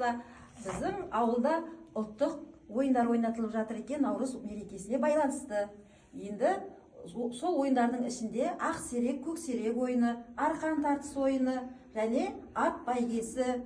саламатсыздар. Біздің ауылда ұлттық ойындар ойнатылып жатыр екен, Наурыз мерекесіне байланысты. Енді сол ойындардың ішінде ақсерек, көксерек ойыны, арқан тартыс ойыны және ат бәйгесі,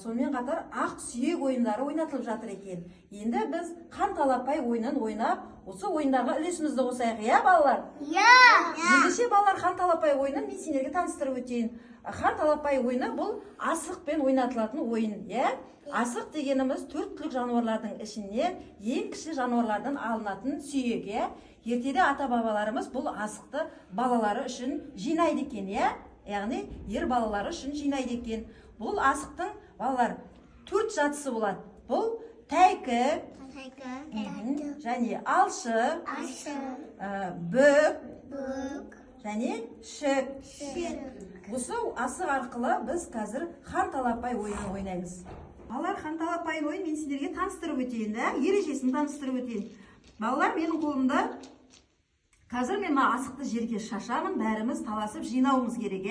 сонымен қатар ақ сүйек ойындары ойнатылып жатыр екен. Енді біз қан талапай ойынын ойнап, осы ойындарға үлесімізді қосайық, иә балалар? Ендеше балалар, қан талапай ойынын мен сендерге таныстырып өтейін. Қан талапай ойыны бұл асықпен ойнатылатын ойын, иә? Асық дегеніміз 4 түлік жануарлардың ішінен ең кіші жануарлардан алынатын сүйек, иә? Ертеде ата-бабаларымыз бұл асықты балалары үшін жинайды екен, иә? Яғни ер балалары үшін жинайды екен. Бұл асықтың балалар 4 жартысы болады. Бұл тәйкі, және алшы, бүк, және шік. Осы асық арқылы біз қазір қан талапай ойынын ойнаймыз. Балалар, қан талапай ойын мен сендерге таныстырып өтейін, ережесін таныстырып өтейін. Балалар, менің қолымда қазір мен асықты жерге шашамын, бәріміз таласып жинауымыз керек.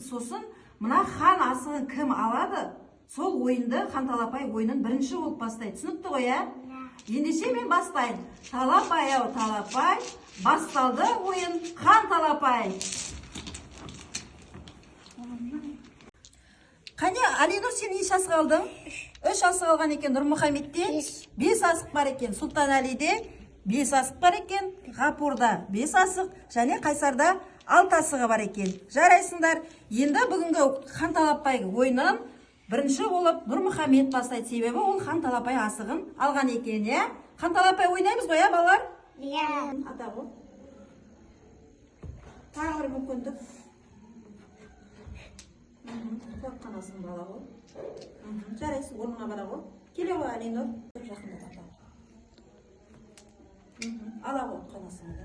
Сосын мына қан асығын кім алады, сол ойынды, қан талапай ойынын бірінші болып бастайды. Түсінікті ғой, ә? Ендеше мен бастайын. Талапай, ау талапай, басталды ойын қан талапай. Қане, Алинур, сен неше асық алдың? 3 асық алған екен. Нұрмұхамедте 5 асық бар екен. Сұлтаналиде 5 асық бар екен. Ғапурда 5 асық, және Қайсарда 6 асығы бар екен. Жарайсыңдар. Енді бүгінгі қан талапай ойынын бірінші болып Нұрмұхамед бастайды, себебі ол қан талапай асығын алған екен, е? Қан талапай ойнаймыз ғой, е, балалар? Иә. Ата ғой. Тағы бір мүмкіндік. Көп қанасың бала ғой. Жарайсың, орнына бара ғой. Келе ғой, Алинур. Жақында ата. Ала ғой қанасың.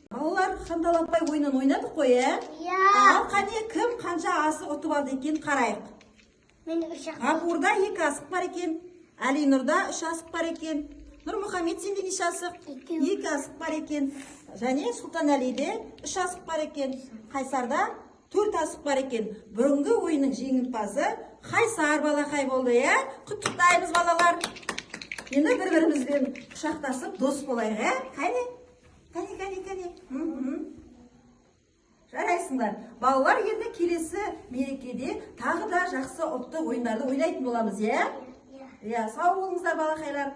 Балалар, қан талапай ойынын ойнадық қой, е? Ал қане, кім қанша асық ұтып алды екен, қарайық. Ғапурда 2 асық бар екен. Алинурда 3 асық бар екен. Нұрмұхамед, сенде неше асық? 2 асық бар екен. Және Сұлтаналиде 3 асық бар екен. Қайсарда 4 асық бар екен. Бүгінгі ойынның жеңімпазы Қайсар балақай болды, е? Құттықтаймыз, балалар. Енді бір-бірімізбен құшақтасып дос болайық, е? Қане? Жарайсыңдар. Балалар, енді келесі мерекеде тағы да жақсы ұлттық ойындарды ойнайтын боламыз, е? Иә, сау болыңыздар балақайлар.